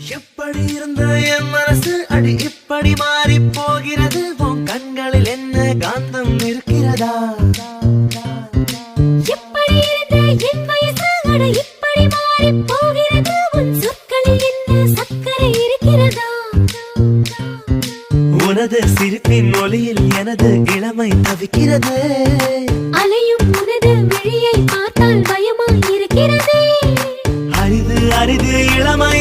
எப்படி இருந்த என் மனசு அடி இப்படி மாறி போகிறது உன் கண்களில் என்ன காந்தம் இருக்கிறதா எப்படி இருந்த என் வயசு அட இப்படி மாறி போகிறது உன் சொற்களில் என்ன சக்கரை இருக்கிறதா உனது சிரிப்பின் ஒளியில் எனது இளமை தவிக்கிறது அலையும் உனது விழியை பார்த்தால் பயமாய் இருக்கிறதே அரிது அரிது இளமை